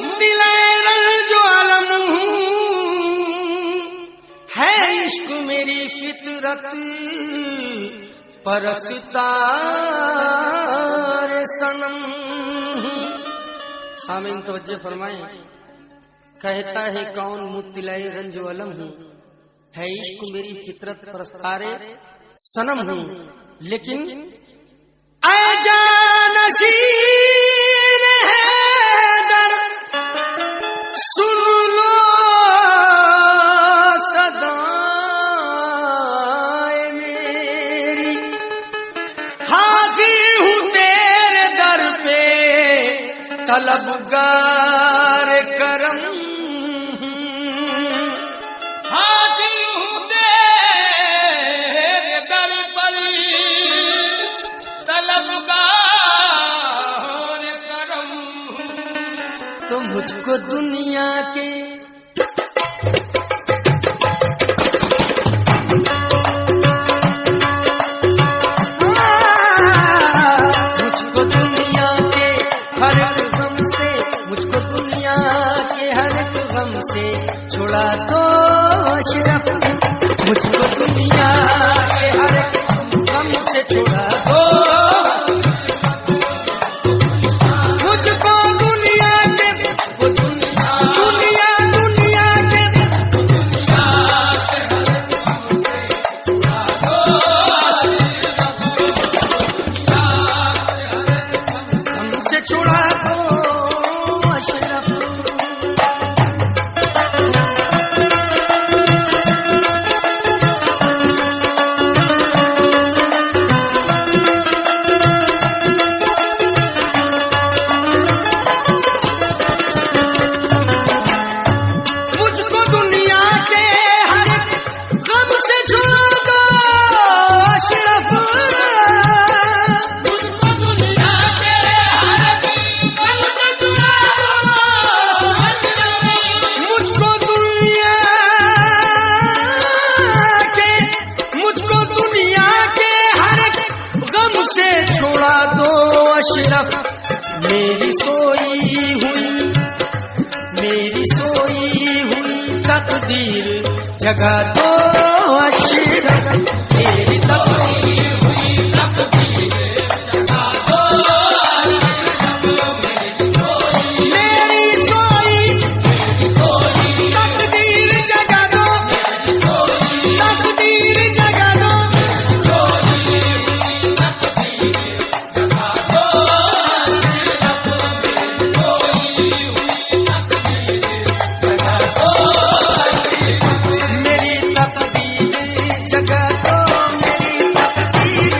मुक्तिलय जो आलम है इश्क मेरी फितरत परस्तार सनम। सामीन तवज्जो फरमाएं, कहता है कौन मुत्तिलाए रंजो अलम हूँ, है इश्क मेरी फितरत परस्तारे सनम हूँ, लेकिन आजानशीन है दर सुन लो सदाए मेरी, हाजिर हूँ तेरे दर पे तलबगार करम, हाजिर हूँ तेरे दर पर तलबगार करम। तो मुझको दुनिया के मुझको दुनिया के हर गम से, मुझको दुनिया के हर गम से छुड़ा दो अशरफ, मुझको दुनिया के हर गम से छुड़ा दो, मुझको दुनिया के वो दुनिया दुनिया दुनिया के हमसे छुड़ा दो अशरफ। मुझको दुनिया के हर गम से छुड़ा दो अशरफ, मुझको दुनिया के हर गम से छुड़ा दो अशरफ, मुझको दुनिया के हर गम से छुड़ा दो अशरफ। मेरी सोई हुई तकदीर जगा दो अशरफ, मेरी तकदीर हुई तकदीर जगा दो अशरफ, मेरी सोई तकदीर जगा दो, तकदीर जगा दो, मेरी तकदीर जगा दो, मेरी तकदीर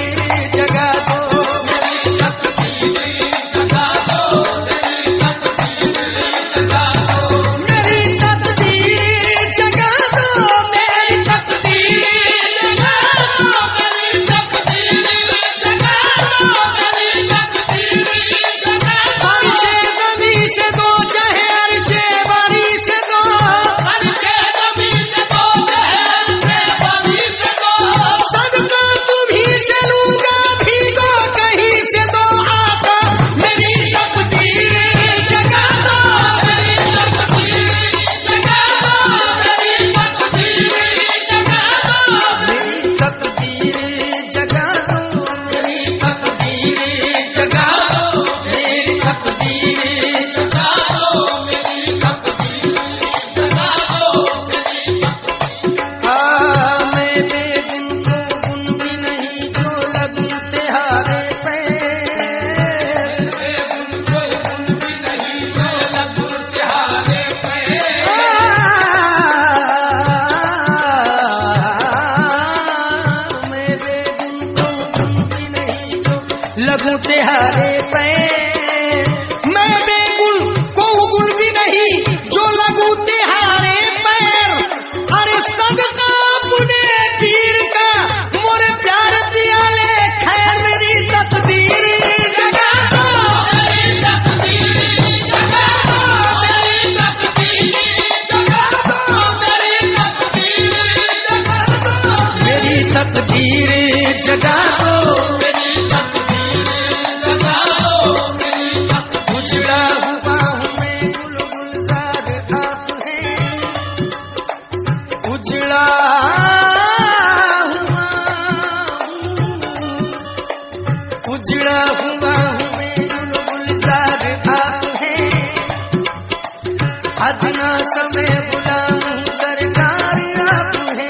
अदना समय गुलाम सरकार आप है,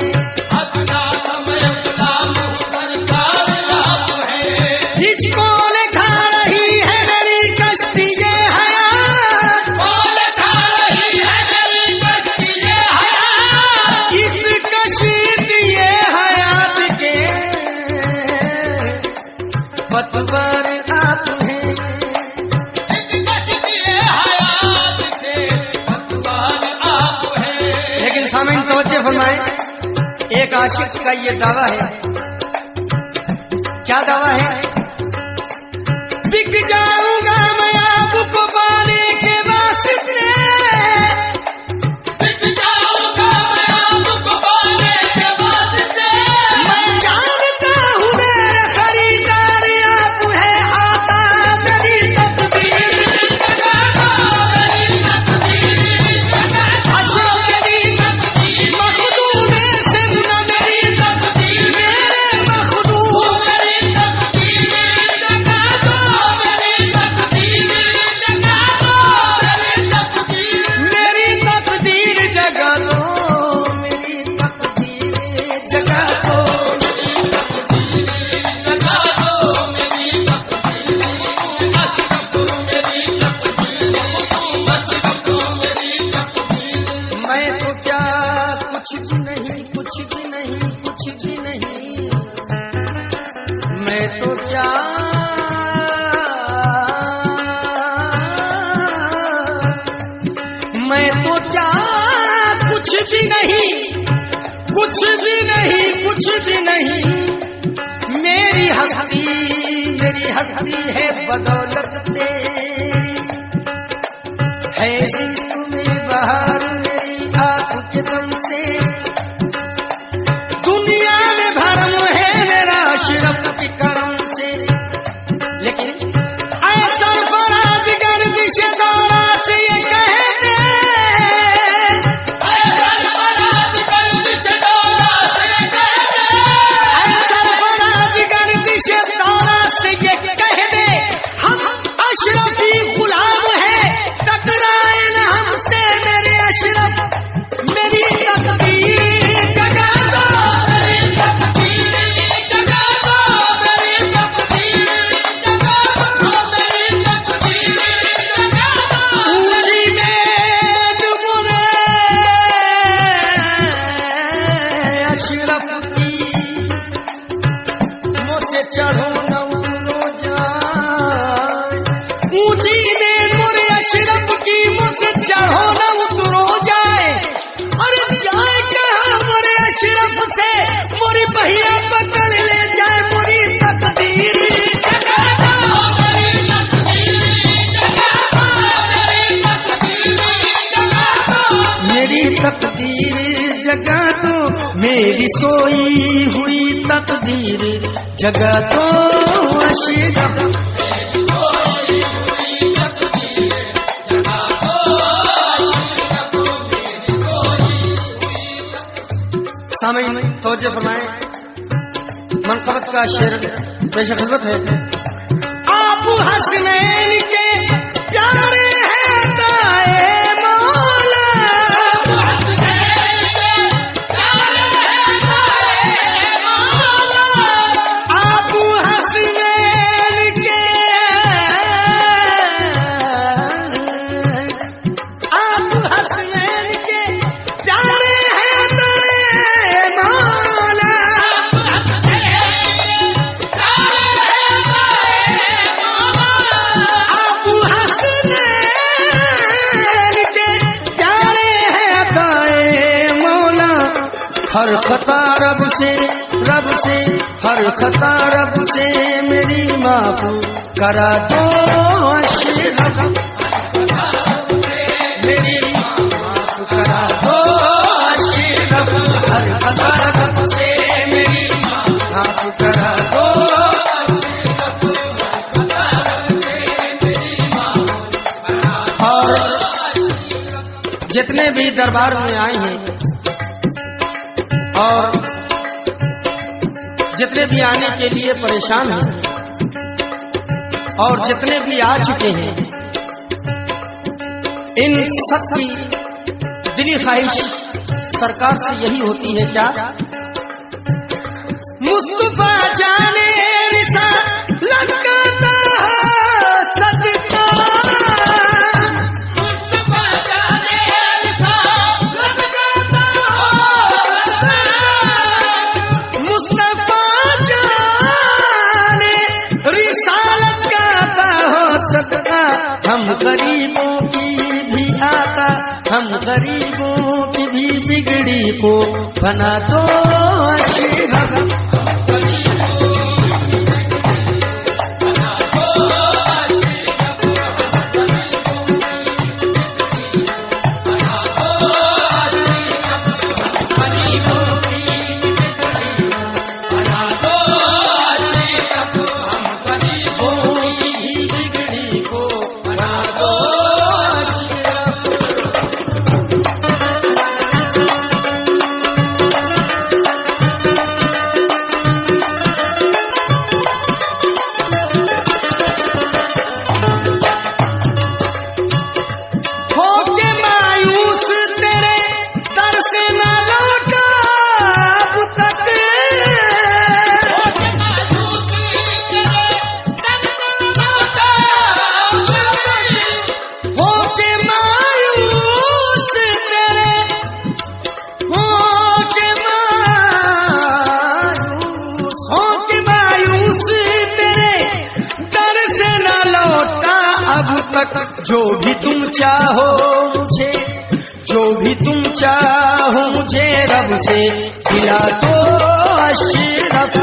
अदना समय गुलाम सरकार आप है। इसको लिखा रही है मेरी कश्ती ये हयात, कौन खा रही है मेरी कश्ती ये हयात, इस कश्ती ये हयात के पतवार आप हैं। इस कश्ती ये हयात के पतवार आप है। लेकिन सामईन तवज्जो फरमाए, एक आशिक का ये दावा है, क्या दावा है? बिक जाऊंगा मैं आपको पाने के वास्ते, बिक जाऊंगा मैं आपको पाने के वास्ते, मैं जानता हूँ मेरे खरीदार आप है, आता मेरी तकदीर अशरफ मेरी मखदूम से न मेरी तकदीर, मेरे मखदूम मेरी तकदीर जगा दो, मेरी तकदीर जगा दो। मैं तो क्या कुछ भी नहीं, कुछ भी नहीं, कुछ भी नहीं, मैं तो क्या मैं तो क्या कुछ भी नहीं, कुछ भी नहीं, कुछ भी नहीं, मेरी हस्ती है बदौलत तेरी, है इश्क में बहार मेरी आंख के दम से, दुनिया में भरम है मेरा अशरफ के करम से। लेकिन ऐसा फराज गर्दिश दौरा से ये कहते, ऐसा फराज गर्दिश दौरा से ये कह दे, हम अशरफी गुलाम है, टकराए न हमसे मेरे अशरफ, मेरी तकदीर जगा दो, मेरी तकदीर जगा दो, मेरी तकदीर जगा दो, मेरी तकदीर जगा दो। ऊंची मेद मुरे अशरफ की, मुझसे चढ़ो न उतरो जाए, ऊंची मेद मुरे अशरफ की, मुझसे चढ़ो न उतरो जाए, अरे जाए कहाँ मोरे अशरफ से, मोरी बहिया पकड़ ले जाए, मोरी तकदीर जगा दो, मेरी तकदीर जगा दो, मेरी तकदीर जगा दो, मेरी सोई हुई तकदीर जगा दो अशरफ। सामईन तवज्जो फरमाएं, मनक़बत का शेर पेश खिदमत है। आप हसनैन के प्यारे हैं दाए मौला, आप हसनैन के प्यारे हैं दाए मौला, आप हसनैन के प्यारे हैं दाए मौला, हर खता रब से हर खता रब से मेरी माफ करा दो अशरफ, मेरी माफ करा दो अशरफ, हर खता रब से मेरी माफ करा दो। और जितने भी दरबार में आए हैं और जितने भी आने के लिए परेशान हैं और जितने भी आ चुके हैं, इन सब की दिली ख्वाहिश सरकार से यही होती है क्या? मुस्तफा जाने रिसालत का सदका, मुस्तफा जाने रिसालत का मुस्तफा जाने रिसालत का हो सदका। हम गरीबों की भी आता, हम गरीबों की भी बिगड़ी को बना दो अशरफ। जो भी तुम चाहो मुझे, जो भी तुम चाहो मुझे रब से दिला दो अशरफ।